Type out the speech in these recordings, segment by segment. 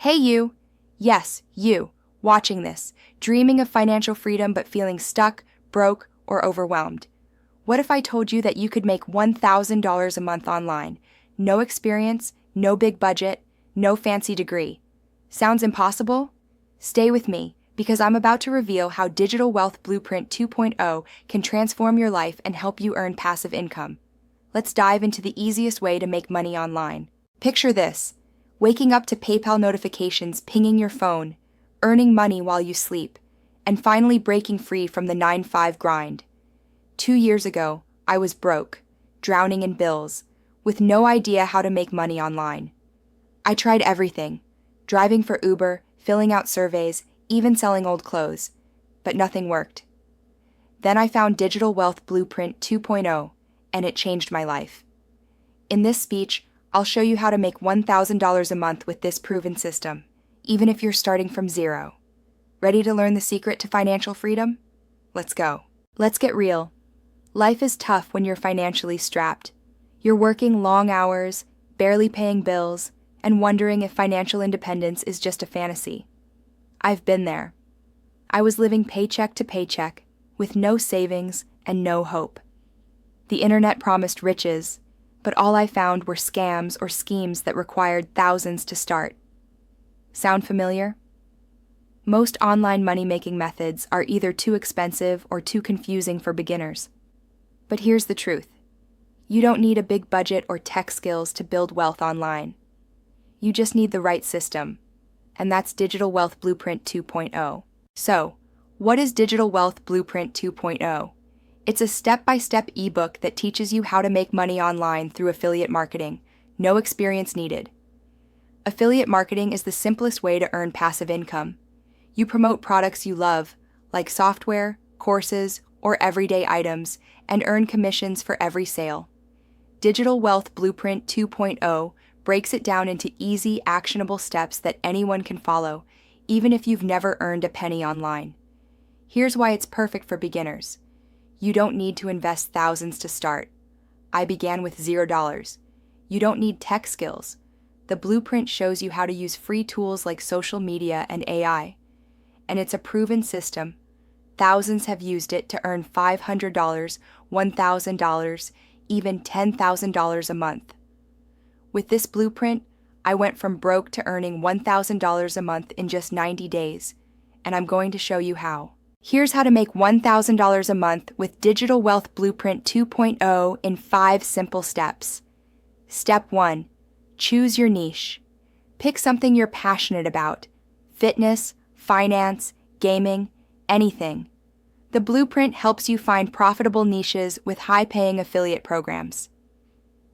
Hey you! Yes, you, watching this, dreaming of financial freedom but feeling stuck, broke, or overwhelmed. What if I told you that you could make $1,000 a month online? No experience, no big budget, no fancy degree. Sounds impossible? Stay with me, because I'm about to reveal how Digital Wealth Blueprint 2.0 can transform your life and help you earn passive income. Let's dive into the easiest way to make money online. Picture this: waking up to PayPal notifications pinging your phone, earning money while you sleep, and finally breaking free from the 9-5 grind. 2 years ago, I was broke, drowning in bills, with no idea how to make money online. I tried everything: driving for Uber, filling out surveys, even selling old clothes, but nothing worked. Then I found Digital Wealth Blueprint 2.0, and it changed my life. In this speech, I'll show you how to make $1,000 a month with this proven system, even if you're starting from zero. Ready to learn the secret to financial freedom? Let's go. Let's get real. Life is tough when you're financially strapped. You're working long hours, barely paying bills, and wondering if financial independence is just a fantasy. I've been there. I was living paycheck to paycheck, with no savings and no hope. The internet promised riches, but all I found were scams or schemes that required thousands to start. Sound familiar? Most online money-making methods are either too expensive or too confusing for beginners. But here's the truth. You don't need a big budget or tech skills to build wealth online. You just need the right system, and that's Digital Wealth Blueprint 2.0. So, what is Digital Wealth Blueprint 2.0? It's a step-by-step ebook that teaches you how to make money online through affiliate marketing, no experience needed. Affiliate marketing is the simplest way to earn passive income. You promote products you love, like software, courses, or everyday items, and earn commissions for every sale. Digital Wealth Blueprint 2.0 breaks it down into easy, actionable steps that anyone can follow, even if you've never earned a penny online. Here's why it's perfect for beginners. You don't need to invest thousands to start. I began with $0. You don't need tech skills. The blueprint shows you how to use free tools like social media and AI. And it's a proven system. Thousands have used it to earn $500, $1,000, even $10,000 a month. With this blueprint, I went from broke to earning $1,000 a month in just 90 days, and I'm going to show you how. Here's how to make $1,000 a month with Digital Wealth Blueprint 2.0 in 5 simple steps. Step 1. Choose your niche. Pick something you're passionate about: fitness, finance, gaming, anything. The blueprint helps you find profitable niches with high-paying affiliate programs.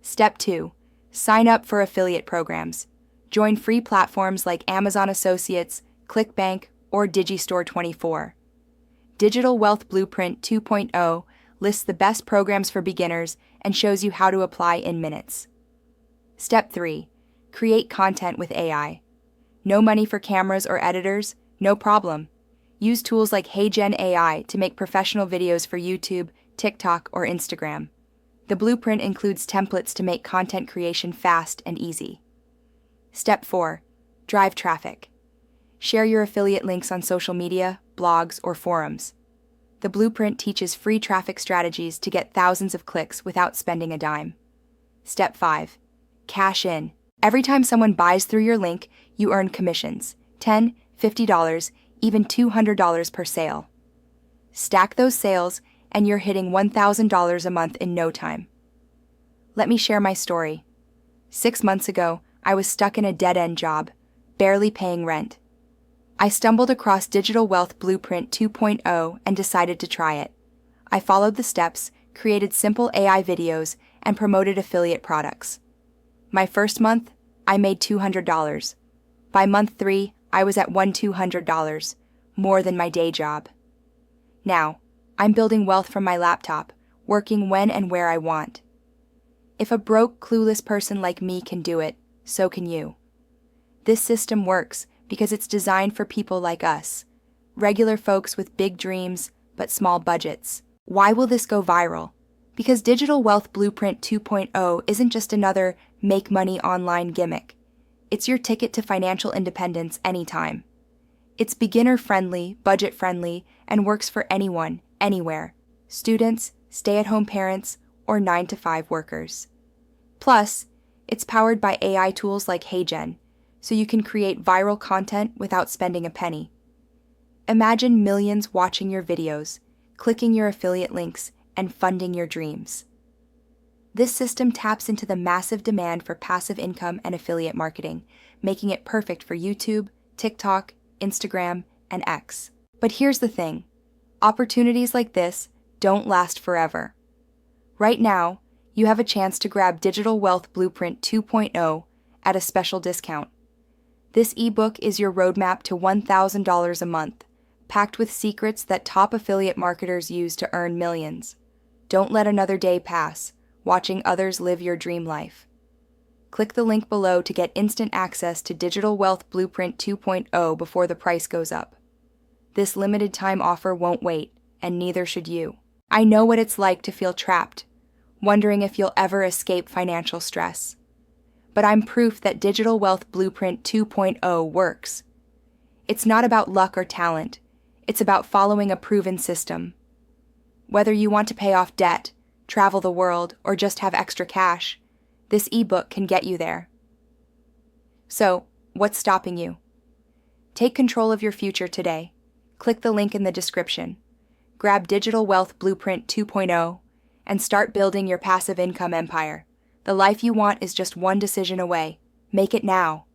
Step 2. Sign up for affiliate programs. Join free platforms like Amazon Associates, ClickBank, or Digistore24. Digital Wealth Blueprint 2.0 lists the best programs for beginners and shows you how to apply in minutes. Step 3. Create content with AI. No money for cameras or editors? No problem. Use tools like HeyGen AI to make professional videos for YouTube, TikTok, or Instagram. The blueprint includes templates to make content creation fast and easy. Step 4. Drive traffic. Share your affiliate links on social media, blogs, or forums. The blueprint teaches free traffic strategies to get thousands of clicks without spending a dime. Step 5. Cash in. Every time someone buys through your link, you earn commissions: $10, $50, even $200 per sale. Stack those sales, and you're hitting $1,000 a month in no time. Let me share my story. 6 months ago, I was stuck in a dead-end job, barely paying rent. I stumbled across Digital Wealth Blueprint 2.0 and decided to try it. I followed the steps, created simple AI videos, and promoted affiliate products. My first month, I made $200. By month 3, I was at $1,200, more than my day job. Now, I'm building wealth from my laptop, working when and where I want. If a broke, clueless person like me can do it, so can you. This system works because it's designed for people like us, regular folks with big dreams but small budgets. Why will this go viral? Because Digital Wealth Blueprint 2.0 isn't just another make money online gimmick. It's your ticket to financial independence anytime. It's beginner-friendly, budget-friendly, and works for anyone, anywhere. Students, stay-at-home parents, or 9-to-5 workers. Plus, it's powered by AI tools like HeyGen, so you can create viral content without spending a penny. Imagine millions watching your videos, clicking your affiliate links, and funding your dreams. This system taps into the massive demand for passive income and affiliate marketing, making it perfect for YouTube, TikTok, Instagram, and X. But here's the thing. Opportunities like this don't last forever. Right now, you have a chance to grab Digital Wealth Blueprint 2.0 at a special discount. This ebook is your roadmap to $1,000 a month, packed with secrets that top affiliate marketers use to earn millions. Don't let another day pass, watching others live your dream life. Click the link below to get instant access to Digital Wealth Blueprint 2.0 before the price goes up. This limited time offer won't wait, and neither should you. I know what it's like to feel trapped, wondering if you'll ever escape financial stress. But I'm proof that Digital Wealth Blueprint 2.0 works. It's not about luck or talent. It's about following a proven system. Whether you want to pay off debt, travel the world, or just have extra cash, this ebook can get you there. So, what's stopping you? Take control of your future today. Click the link in the description. Grab Digital Wealth Blueprint 2.0 and start building your passive income empire. The life you want is just one decision away. Make it now.